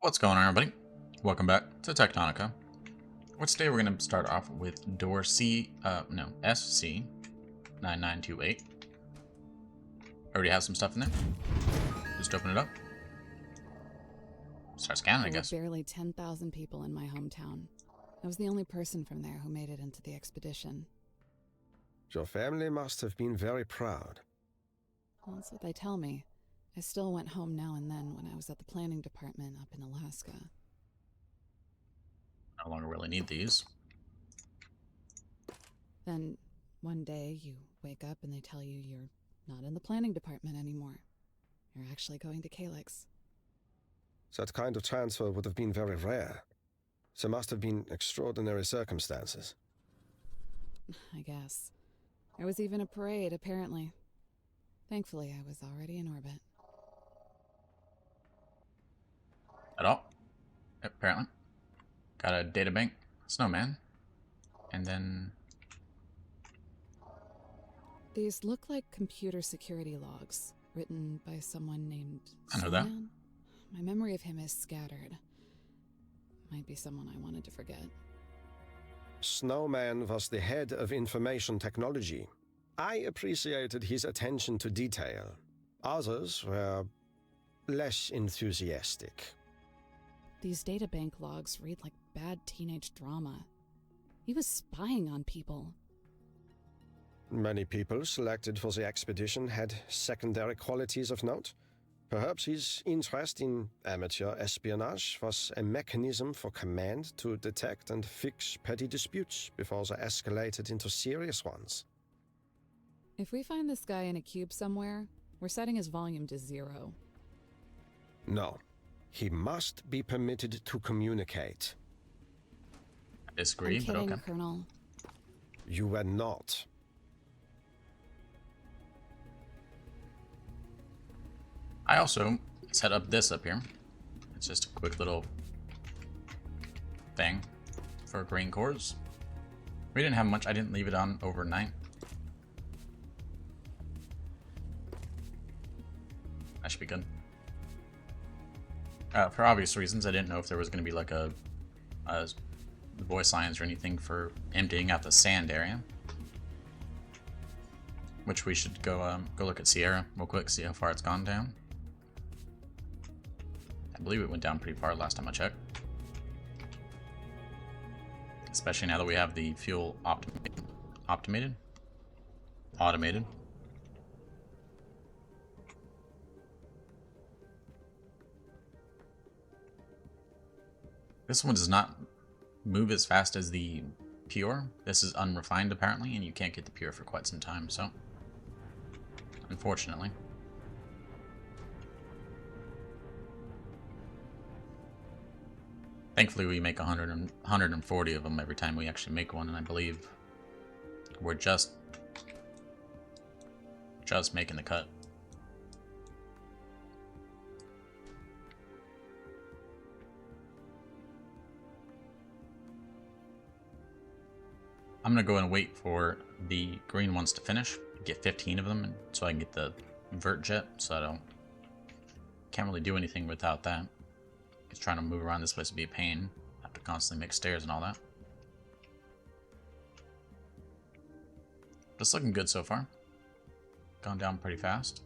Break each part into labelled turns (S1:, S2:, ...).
S1: What's going on, everybody? Welcome back to Techtonica. Today we're going to start off with door SC9928. Already have some stuff in there. Just open it up. Start scanning, I
S2: There were
S1: guess.
S2: barely 10,000 people in my hometown. I was the only person from there who made it into the expedition.
S3: Your family must have been very proud.
S2: Well, that's what they tell me. I still went home now and then when I was at the planning department up in Alaska.
S1: No longer really need these.
S2: Then, one day, you wake up and they tell you you're not in the planning department anymore. You're actually going to Calyx.
S3: That kind of transfer would have been very rare. There must have been extraordinary circumstances.
S2: I guess. There was even a parade, apparently. Thankfully, I was already in orbit.
S1: At all. Apparently. Got a databank. Snowman. And then...
S2: These look like computer security logs, written by someone named
S1: I know that.
S2: Snowman. My memory of him is scattered. Might be someone I wanted to forget.
S3: Snowman was the head of information technology. I appreciated his attention to detail. Others were less enthusiastic.
S2: These databank logs read like bad teenage drama. He was spying on people.
S3: Many people selected for the expedition had secondary qualities of note. Perhaps his interest in amateur espionage was a mechanism for command to detect and fix petty disputes before they escalated into serious ones.
S2: If we find this guy in a cube somewhere, we're setting his volume to 0.
S3: No, he must be permitted to communicate.
S1: I disagree,
S2: I'm
S1: but
S2: kidding,
S1: okay.
S2: Colonel.
S3: You were not.
S1: I also set up this up here. It's just a quick little thing for green cores. We didn't have much. I didn't leave it on overnight. That should be good. For obvious reasons, I didn't know if there was going to be like a voice lines or anything for emptying out the sand area. Which we should go look at Sierra real quick, see how far it's gone down. I believe it went down pretty far last time I checked. Especially now that we have the fuel automated. This one does not move as fast as the pure. This is unrefined apparently, and you can't get the pure for quite some time, so unfortunately. Thankfully, we make 140 of them every time we actually make one, and I believe we're just making the cut. I'm gonna go and wait for the green ones to finish, get 15 of them, so I can get the vert jet, so I can't really do anything without that. Because trying to move around this place would be a pain. Have to constantly make stairs and all that. But it's looking good so far. Gone down pretty fast.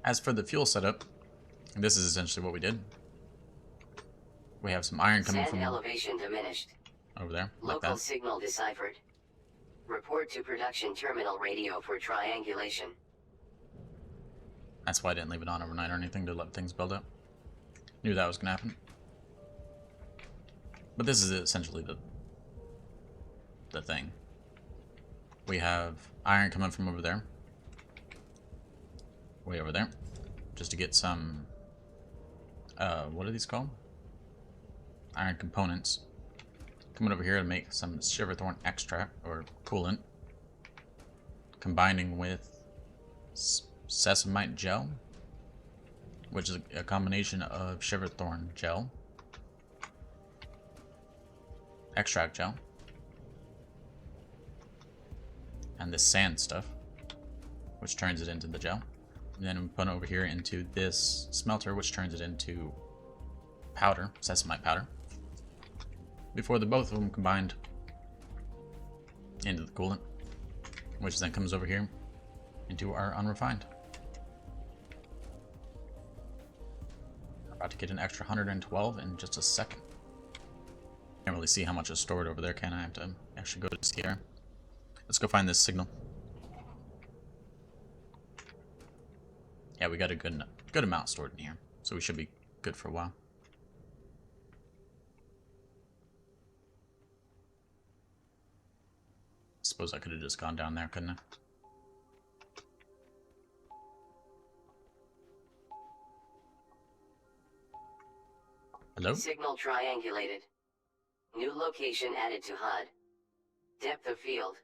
S1: As for the fuel setup, this is essentially what we did. We have some iron coming from
S4: elevation diminished.
S1: over there, like
S4: Local
S1: that.
S4: signal deciphered. Report to production terminal radio for triangulation.
S1: That's why I didn't leave it on overnight or anything to let things build up. Knew that was gonna happen. But this is essentially the thing. We have iron coming from over there. Way over there. Just to get some what are these called? Iron components. Coming over here to make some shiverthorn extract or coolant. Combining with sesamite gel, which is a combination of shiverthorn gel extract gel. And this sand stuff, which turns it into the gel. And then we put it over here into this smelter, which turns it into powder, sesamite powder. Before the both of them combined into the coolant, which then comes over here into our unrefined. About to get an extra 112 in just a second. Can't really see how much is stored over there, can I? I have to actually go to Sierra. Let's go find this signal. Yeah, we got a good amount stored in here, so we should be good for a while. Suppose I could have just gone down there, couldn't I? Hello?
S4: Signal triangulated. New location added to HUD. Depth of field.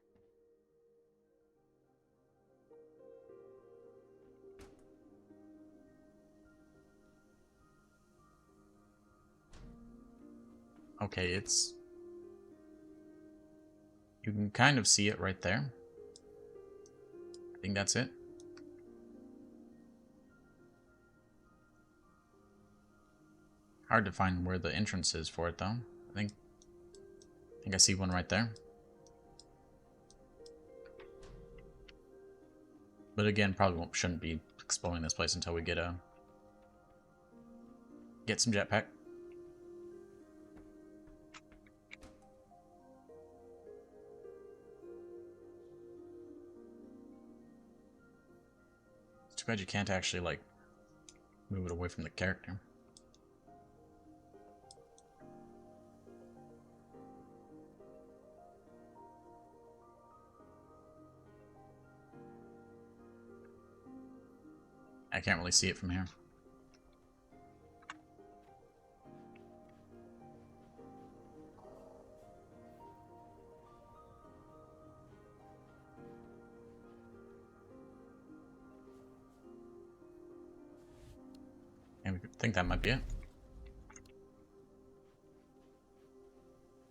S1: Okay, it's... You can kind of see it right there. I think that's it. Hard to find where the entrance is for it, though. I think I see one right there. But again, probably shouldn't be exploring this place until we get some jetpack. It's too bad you can't actually, like, move it away from the character. I can't really see it from here. And we think that might be it.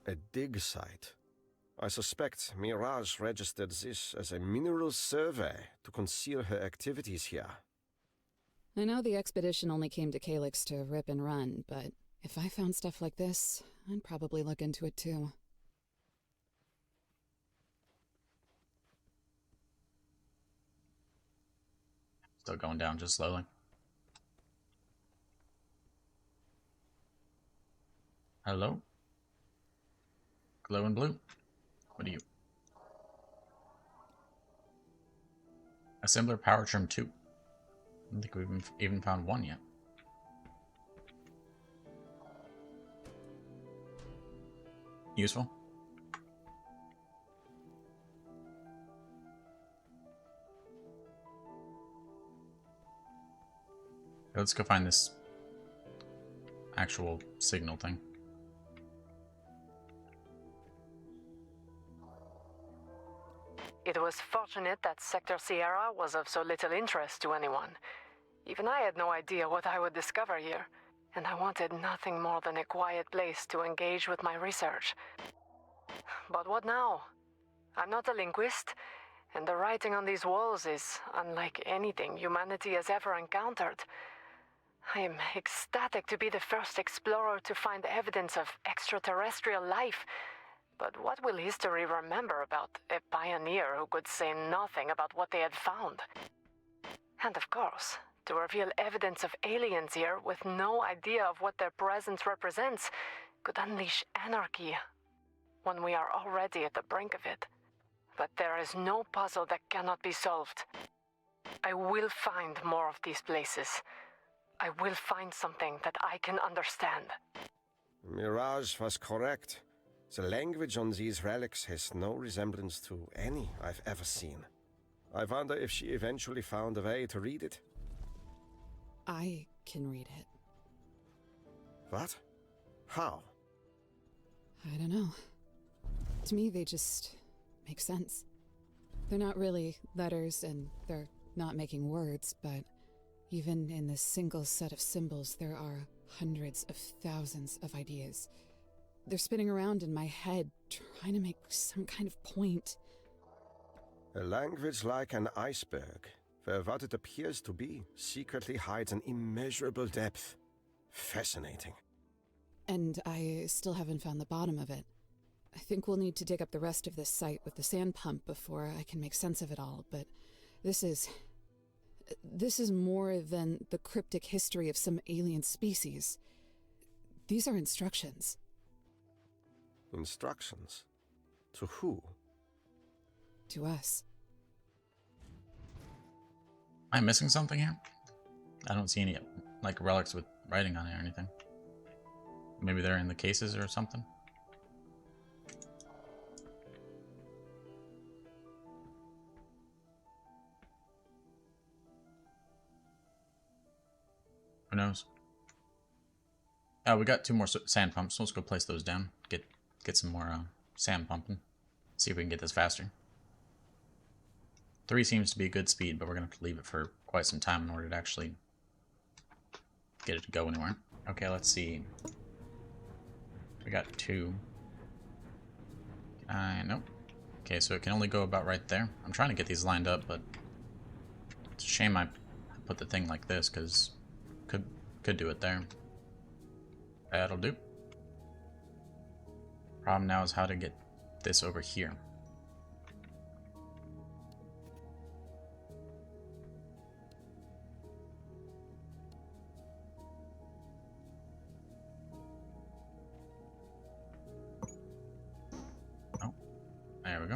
S3: A dig site. I suspect Mirage registered this as a mineral survey to conceal her activities here.
S2: I know the expedition only came to Calyx to rip and run, but if I found stuff like this, I'd probably look into it too.
S1: Still going down just slowly. Hello? Glowing blue? What are you? Assembler power trim 2. I don't think we've even found one yet. Useful. Let's go find this actual signal thing.
S5: It was fortunate that Sector Sierra was of so little interest to anyone. Even I had no idea what I would discover here, and I wanted nothing more than a quiet place to engage with my research. But what now? I'm not a linguist, and the writing on these walls is unlike anything humanity has ever encountered. I am ecstatic to be the first explorer to find evidence of extraterrestrial life. But what will history remember about a pioneer who could say nothing about what they had found? And of course, to reveal evidence of aliens here with no idea of what their presence represents could unleash anarchy when we are already at the brink of it. But there is no puzzle that cannot be solved. I will find more of these places. I will find something that I can understand.
S3: Mirage was correct. The language on these relics has no resemblance to any I've ever seen. I wonder if she eventually found a way to read it.
S2: I can read it.
S3: What? How?
S2: I don't know. To me, they just make sense. They're not really letters, and they're not making words, but even in this single set of symbols, there are hundreds of thousands of ideas. they're spinning around in my head, trying to make some kind of point.
S3: A language like an iceberg, where what it appears to be secretly hides an immeasurable depth. Fascinating.
S2: And I still haven't found the bottom of it. I think we'll need to dig up the rest of this site with the sand pump before I can make sense of it all, but this is more than the cryptic history of some alien species. These are instructions.
S3: Instructions? To who?
S2: To us.
S1: Am I missing something here? I don't see any, like, relics with writing on it or anything. Maybe they're in the cases or something? Who knows? Oh, we got 2 more sand pumps, so let's go place those down. Get some more sand pumping. See if we can get this faster. 3 seems to be a good speed, but we're going to have to leave it for quite some time in order to actually get it to go anywhere. Okay, let's see. We got 2. Nope. Okay, so it can only go about right there. I'm trying to get these lined up, but it's a shame I put the thing like this, because could do it there. That'll do. Problem now is how to get this over here. Oh, there we go.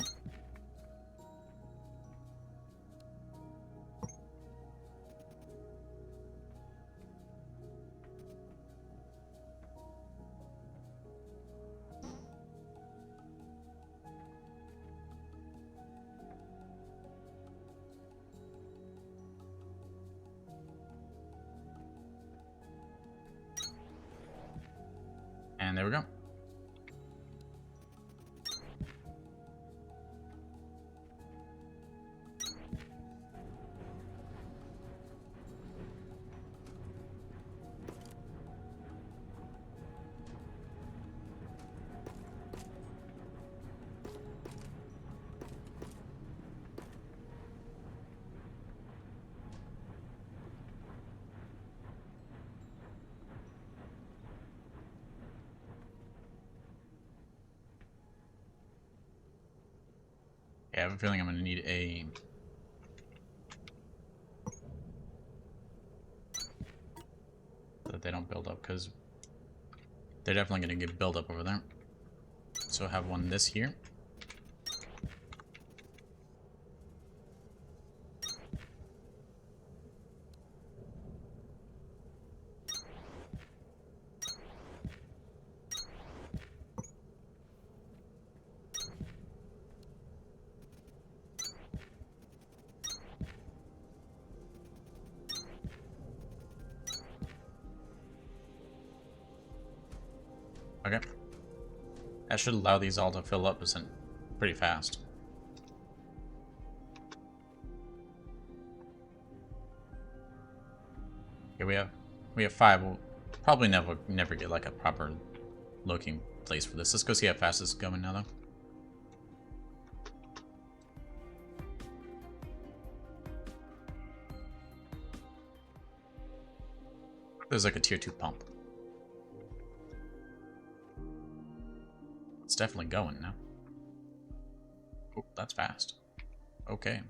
S1: And there we go. Yeah, I have a feeling I'm going to need a... so that they don't build up, because they're definitely going to get build up over there. So I have one this here. Okay. That should allow these all to fill up pretty fast. Okay, we have 5. We'll probably never get like a proper looking place for this. Let's go see how fast this is going now, though. There's like a tier 2 pump. It's definitely going now. Oh, that's fast. Okay.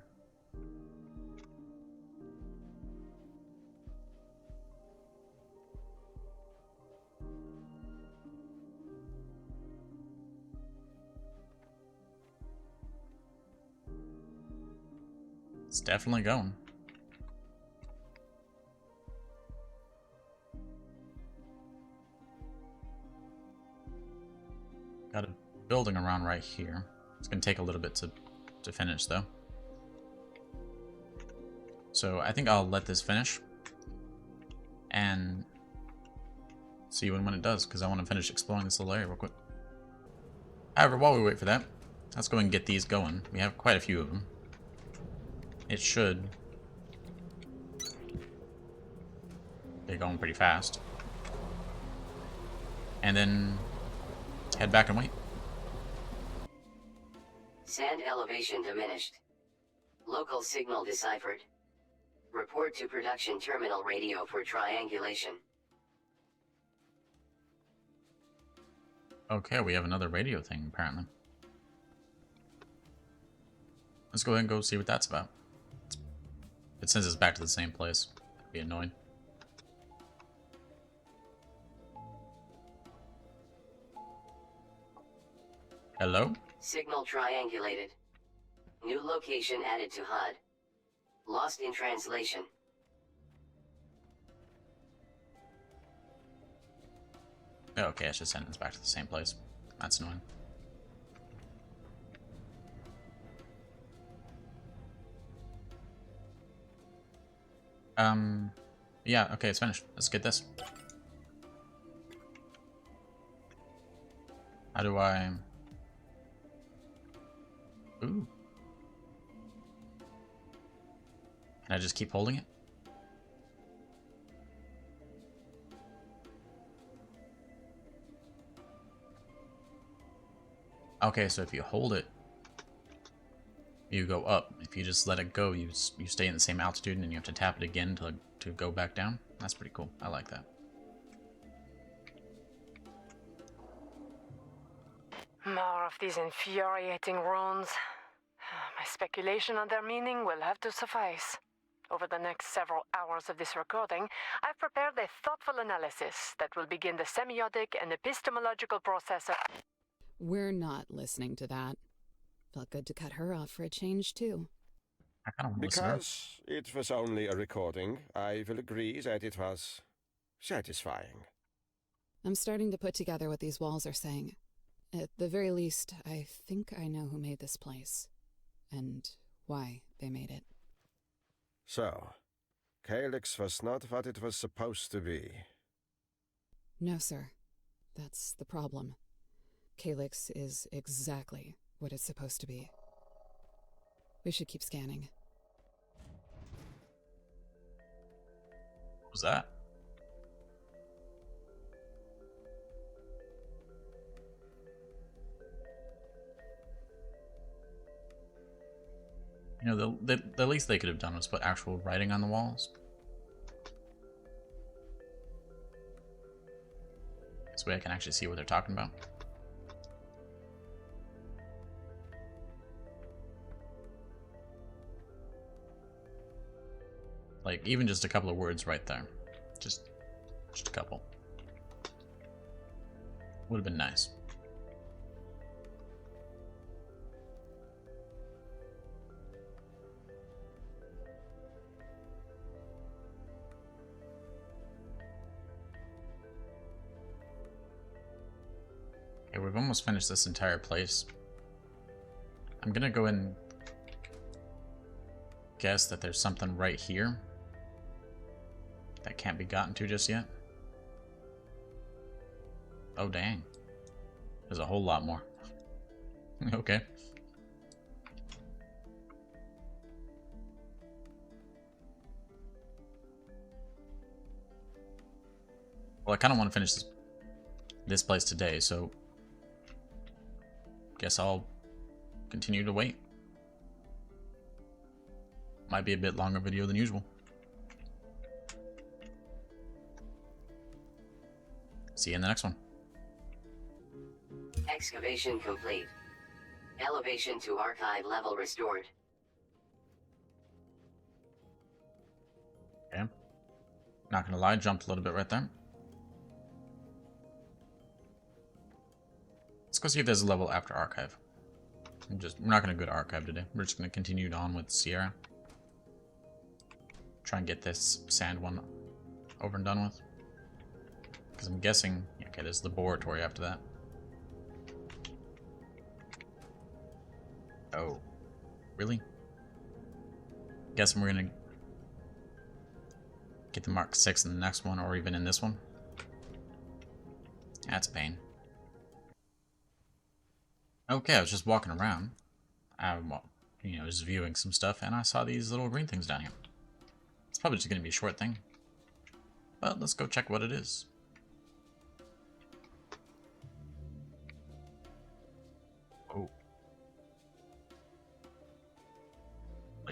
S1: It's definitely going. Got a building around right here. It's going to take a little bit to finish, though. So I think I'll let this finish and see when it does, because I want to finish exploring this little area real quick. However, while we wait for that, let's go and get these going. We have quite a few of them. It should be going pretty fast. And then head back and wait.
S4: Sand elevation diminished. Local signal deciphered. Report to production terminal radio for triangulation.
S1: Okay, we have another radio thing, apparently. Let's go ahead and go see what that's about. It sends us back to the same place. That'd be annoying. Hello?
S4: Signal triangulated. New location added to HUD. Lost in translation.
S1: Okay, it's just sending us back to the same place. That's annoying. Yeah, okay, it's finished. Let's get this. How do I... Ooh. Can I just keep holding it? Okay, so if you hold it, you go up. If you just let it go, you stay in the same altitude, and then you have to tap it again to go back down. That's pretty cool. I like that.
S5: More of these infuriating runes. My speculation on their meaning will have to suffice. Over the next several hours of this recording, I've prepared a thoughtful analysis that will begin the semiotic and epistemological process of...
S2: We're not listening to that. Felt good to cut her off for a change, too.
S1: I kind of want to listen to her.
S3: Because it was only a recording, I will agree that it was satisfying.
S2: I'm starting to put together what these walls are saying. At the very least, I think I know who made this place. And why they made it.
S3: So, Calyx was not what it was supposed to be.
S2: No, sir. That's the problem. Calyx is exactly what it's supposed to be. We should keep scanning.
S1: What was that? You know, the least they could have done was put actual writing on the walls. This way I can actually see what they're talking about. Like, even just a couple of words right there. Just a couple. Would have been nice. Okay, we've almost finished this entire place. I'm gonna go and guess that there's something right here that can't be gotten to just yet. Oh, dang. There's a whole lot more. Okay. Well, I kind of want to finish this place today, so guess I'll continue to wait. Might be a bit longer video than usual. See you in the next one.
S4: Excavation complete. Elevation to archive level restored.
S1: Okay. Not gonna lie, jumped a little bit right there. Let's go see if there's a level after archive. We're not gonna go to archive today. We're just gonna continue on with Sierra. Try and get this sand one over and done with. Because I'm guessing, okay, there's the laboratory after that. Oh, really? Guessing we're gonna get the Mark 6 in the next one, or even in this one. That's a pain. Okay, I was just walking around. You know, just viewing some stuff, and I saw these little green things down here. It's probably just gonna be a short thing. But let's go check what it is.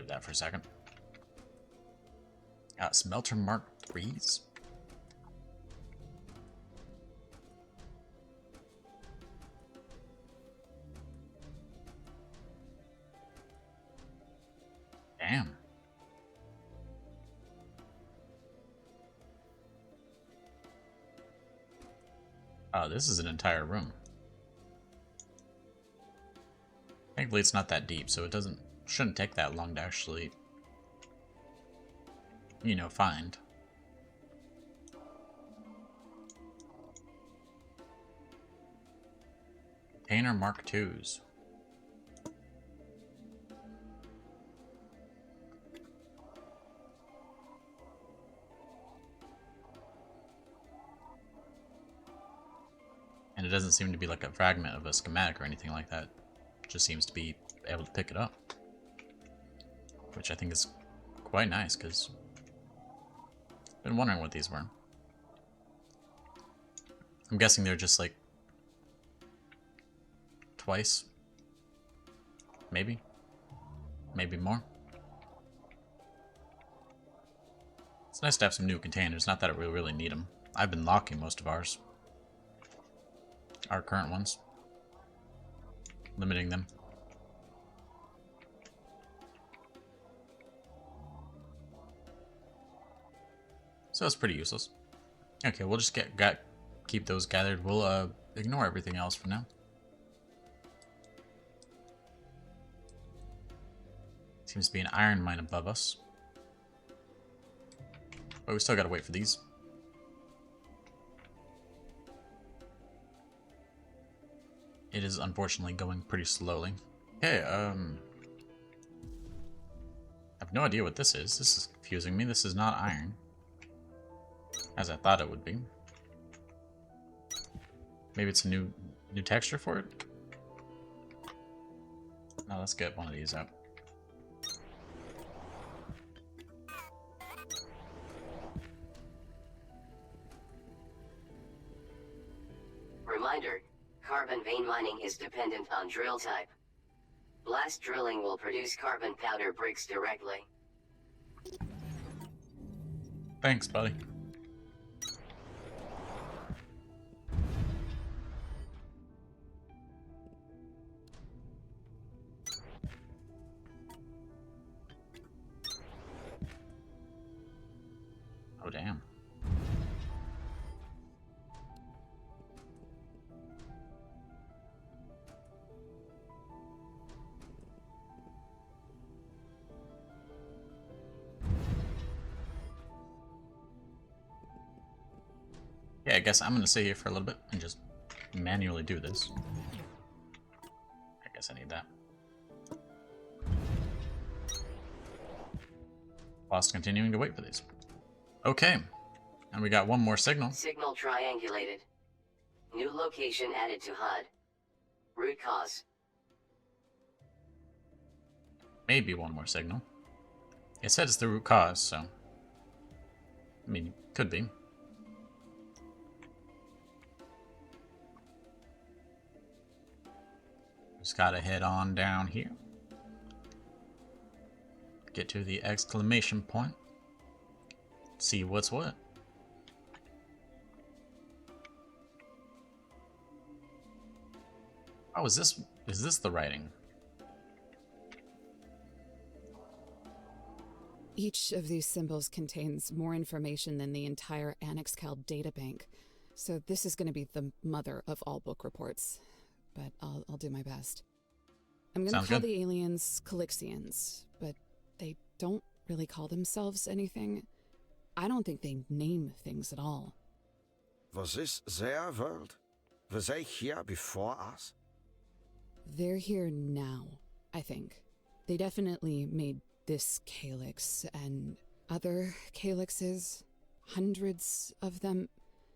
S1: of that for a second. Smelter Mark 3s. Damn. Oh, this is an entire room. Thankfully, it's not that deep, so it shouldn't take that long to actually, you know, find. Container Mark IIs. And it doesn't seem to be like a fragment of a schematic or anything like that. It just seems to be able to pick it up. Which I think is quite nice, because I've been wondering what these were. I'm guessing they're just like twice. Maybe. Maybe more. It's nice to have some new containers, not that we really need them. I've been locking most of ours. Our current ones. Limiting them. So it's pretty useless. Okay, we'll just keep those gathered. We'll ignore everything else for now. Seems to be an iron mine above us. But we still gotta wait for these. It is unfortunately going pretty slowly. Okay, I have no idea what this is. This is confusing me. This is not iron. As I thought it would be. Maybe it's a new texture for it? Now let's get one of these out.
S4: Reminder, carbon vein mining is dependent on drill type. Blast drilling will produce carbon powder bricks directly.
S1: Thanks, buddy. Oh, damn. Yeah, I guess I'm gonna sit here for a little bit and just manually do this. I guess I need that. Whilst continuing to wait for these. Okay. And we got one more signal.
S4: Signal triangulated. New location added to HUD. Root cause.
S1: Maybe one more signal. It said it's the root cause, so... I mean, could be. Just gotta head on down here. Get to the exclamation point. See what's what. Oh, is this the writing?
S2: Each of these symbols contains more information than the entire Annexcal databank, so this is going to be the mother of all book reports. But I'll do my best. I'm going to call the aliens Calixians, but they don't really call themselves anything. I don't think they name things at all.
S3: Was this their world? Were they here before us?
S2: They're here now, I think. They definitely made this calyx and other calyxes. Hundreds of them.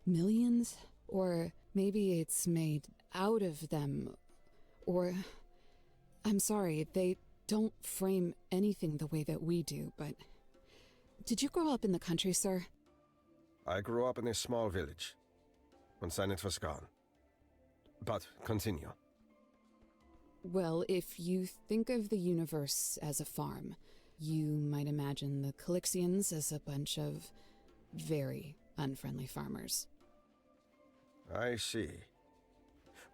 S2: Millions? Or maybe it's made out of them. Or... I'm sorry, they don't frame anything the way that we do, but... Did you grow up in the country, sir?
S3: I grew up in a small village. And then it was gone. But continue.
S2: Well, if you think of the universe as a farm, You might imagine the Calixians as a bunch of very unfriendly farmers.
S3: I see.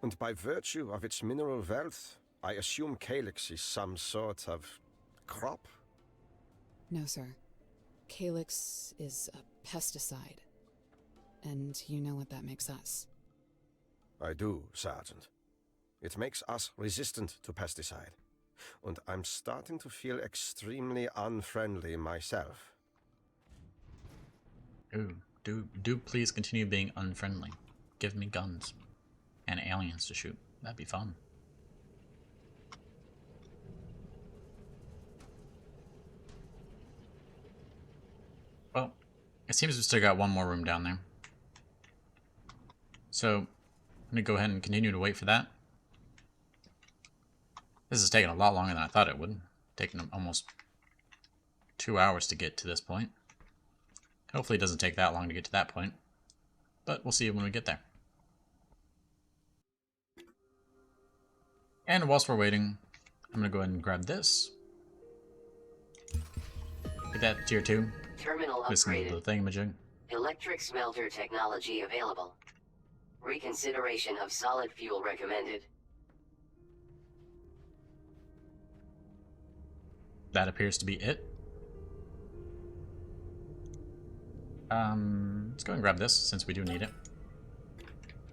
S3: And by virtue of its mineral wealth, I assume calyx is some sort of crop?
S2: No, sir. Calyx is a pesticide. And you know what that makes us.
S3: I do, Sergeant. It makes us resistant to pesticide. And I'm starting to feel extremely unfriendly myself.
S1: Ooh, do please continue being unfriendly. Give me guns. And aliens to shoot. That'd be fun. Well, it seems we still got one more room down there. So, I'm gonna go ahead and continue to wait for that. This is taking a lot longer than I thought it would. Taking almost 2 hours to get to this point. Hopefully it doesn't take that long to get to that point. But we'll see when we get there. And whilst we're waiting, I'm gonna go ahead and grab this. Get that tier 2.
S4: Terminal
S1: Listen to the
S4: upgraded.
S1: thingamajig.
S4: Electric smelter technology available. Reconsideration of solid fuel recommended.
S1: That appears to be it. Let's go and grab this since we do need it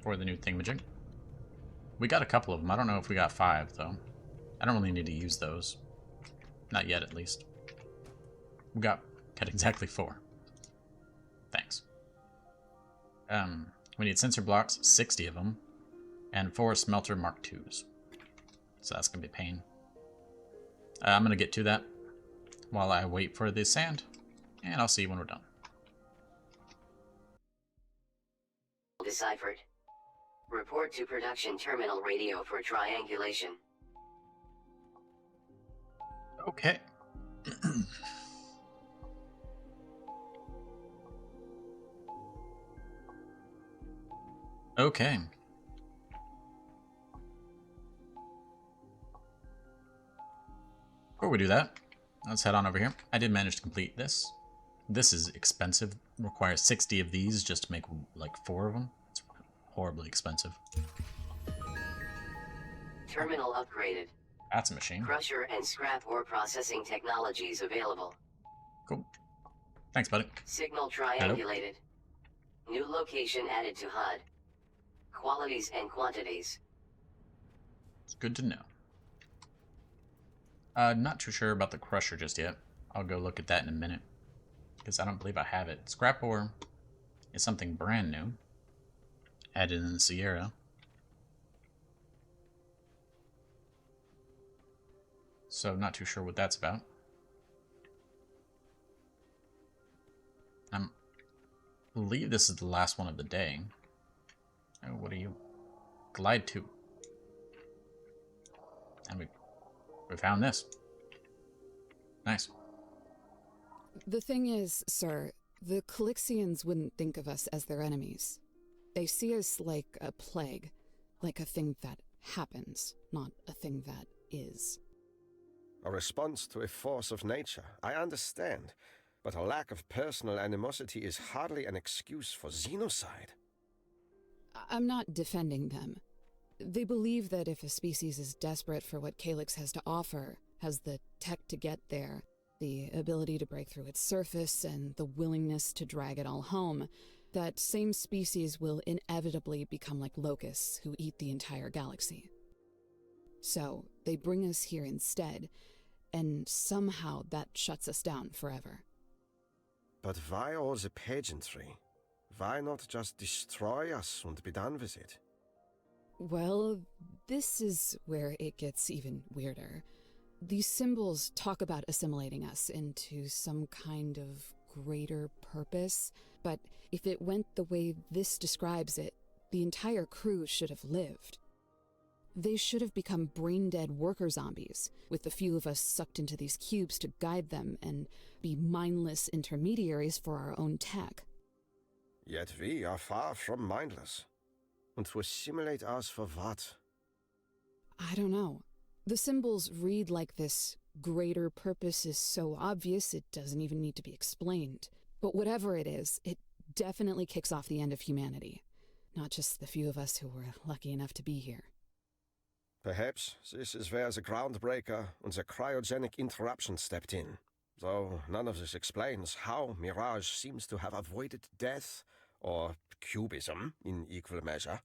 S1: for the new thingamajig. We got a couple of them. I don't know if we got 5 though. I don't really need to use those. Not yet, at least. We got exactly 4. Thanks. We need sensor blocks, 60 of them, and 4 smelter Mark IIs. So that's gonna be a pain. I'm gonna get to that while I wait for the sand, and I'll see you when we're done.
S4: Deciphered. Report to production terminal radio for triangulation.
S1: Okay. Okay. Before we do that, let's head on over here. I did manage to complete this. This is expensive. Requires 60 of these just to make like 4 of them. It's horribly expensive.
S4: Terminal upgraded.
S1: That's a machine.
S4: Crusher and scrap ore processing technologies available.
S1: Cool. Thanks, buddy.
S4: Signal triangulated. New location added to HUD. Qualities and quantities.
S1: It's good to know. Not too sure about the crusher just yet. I'll go look at that in a minute, because I don't believe I have it. Scrap ore is something brand new, added in the Sierra. So not too sure what that's about. I believe this is the last one of the day. Oh, what are you? Glide 2. And we found this. Nice.
S2: The thing is, sir, the Calixians wouldn't think of us as their enemies. They see us like a plague, like a thing that happens, not a thing that is.
S3: A response to a force of nature, I understand. But a lack of personal animosity is hardly an excuse for xenocide.
S2: I'm not defending them. They believe that if a species is desperate for what Calyx has to offer, has the tech to get there, the ability to break through its surface, and the willingness to drag it all home, that same species will inevitably become like locusts who eat the entire galaxy. So, they bring us here instead, and somehow that shuts us down forever.
S3: But why all the pageantry? Why not just destroy us and be done with it?
S2: Well, this is where it gets even weirder. These symbols talk about assimilating us into some kind of greater purpose, but if it went the way this describes it, the entire crew should have lived. They should have become brain-dead worker zombies, with a few of us sucked into these cubes to guide them and be mindless intermediaries for our own tech.
S3: Yet we are far from mindless. And to assimilate us for what?
S2: I don't know. The symbols read like this greater purpose is so obvious it doesn't even need to be explained. But whatever it is, it definitely kicks off the end of humanity. Not just the few of us who were lucky enough to be here.
S3: Perhaps this is where the groundbreaker and the cryogenic interruption stepped in. Though none of this explains how Mirage seems to have avoided death or cubism in equal measure.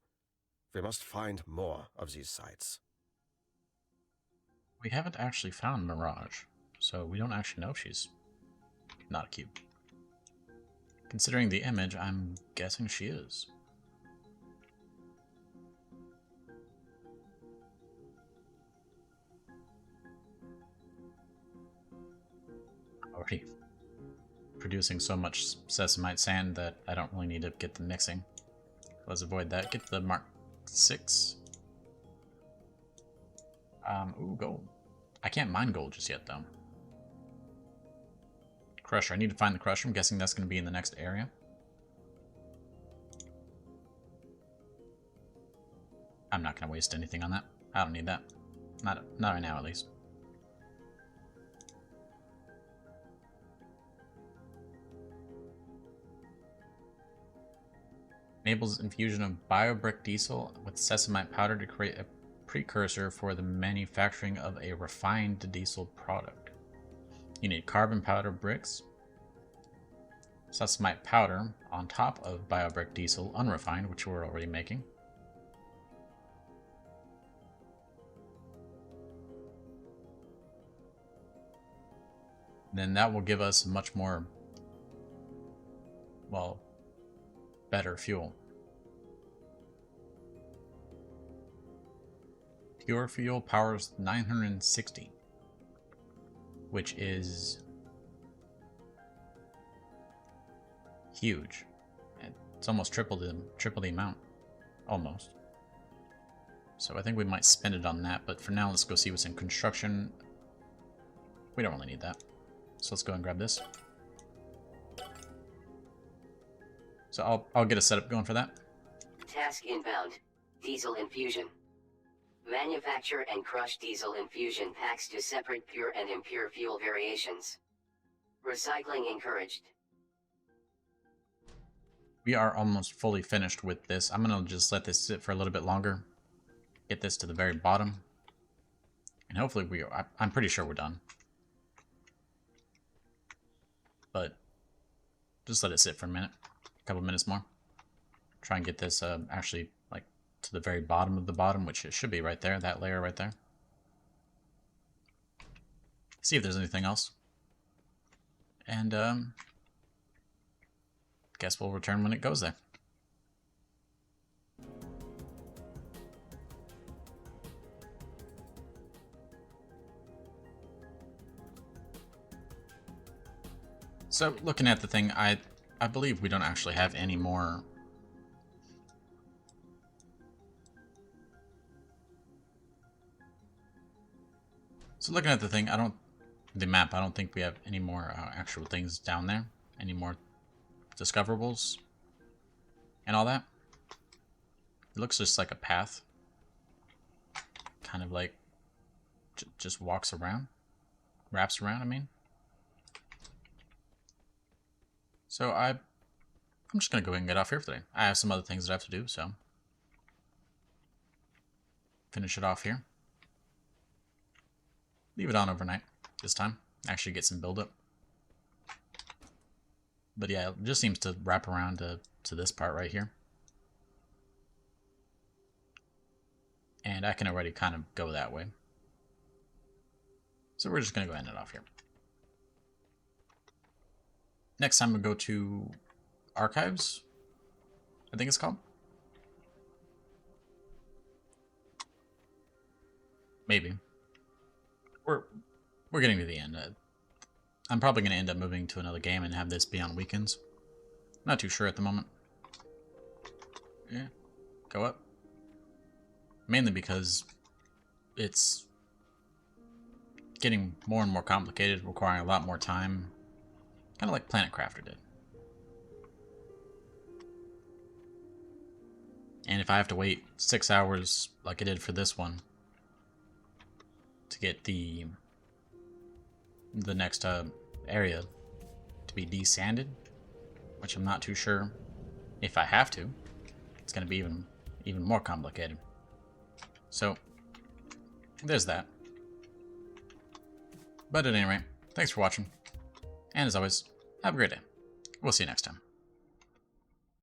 S3: We must find more of these sites.
S1: We haven't actually found Mirage, so we don't actually know if she's not a cube. Considering the image, I'm guessing she is. Already producing so much sesamite sand that I don't really need to get the mixing. Let's avoid that. Get the Mark 6. Ooh, gold. I can't mine gold just yet, though. Crusher. I need to find the Crusher. I'm guessing that's going to be in the next area. I'm not going to waste anything on that. I don't need that. Not right now, at least. Enables infusion of biobrick diesel with sesamite powder to create a precursor for the manufacturing of a refined diesel product. You need carbon powder bricks, sesamite powder on top of biobrick diesel unrefined, which we're already making. Then that will give us much more, well, better fuel. Pure fuel powers 960, which is huge. It's almost triple the amount, almost. So I think we might spend it on that, but for now, let's go see what's in construction. We don't really need that, so let's go and grab this. So I'll get a setup going for that.
S4: Task inbound. Diesel infusion. Manufacture and crush diesel infusion packs to separate pure and impure fuel variations. Recycling encouraged.
S1: We are almost fully finished with this. I'm going to just let this sit for a little bit longer. Get this to the very bottom. And hopefully I'm pretty sure we're done. But just let it sit for a minute. A couple minutes more. Try and get this actually like to the very bottom of the bottom, which it should be right there, that layer right there. See if there's anything else. And guess we'll return when it goes there. So looking at the thing, I believe we don't actually have any more. So looking at the thing, the map, I don't think we have any more actual things down there. Any more discoverables and all that. It looks just like a path. Kind of like just walks around. Wraps around, I mean. So I'm just going to go ahead and get off here for today. I have some other things that I have to do, so finish it off here. Leave it on overnight this time. Actually get some buildup. But yeah, it just seems to wrap around to this part right here. And I can already kind of go that way. So we're just going to go end it off here. Next time we'll go to Archives, I think it's called. Maybe. We're getting to the end. I'm probably going to end up moving to another game and have this be on weekends. Not too sure at the moment. Yeah, go up. Mainly because it's getting more and more complicated, requiring a lot more time. Kind of like Planet Crafter did. And if I have to wait 6 hours like I did for this one to get the the next area to be desanded, which I'm not too sure if I have to. It's going to be even more complicated. So, there's that. But at any rate, thanks for watching. And as always, have a great day. We'll see you next time.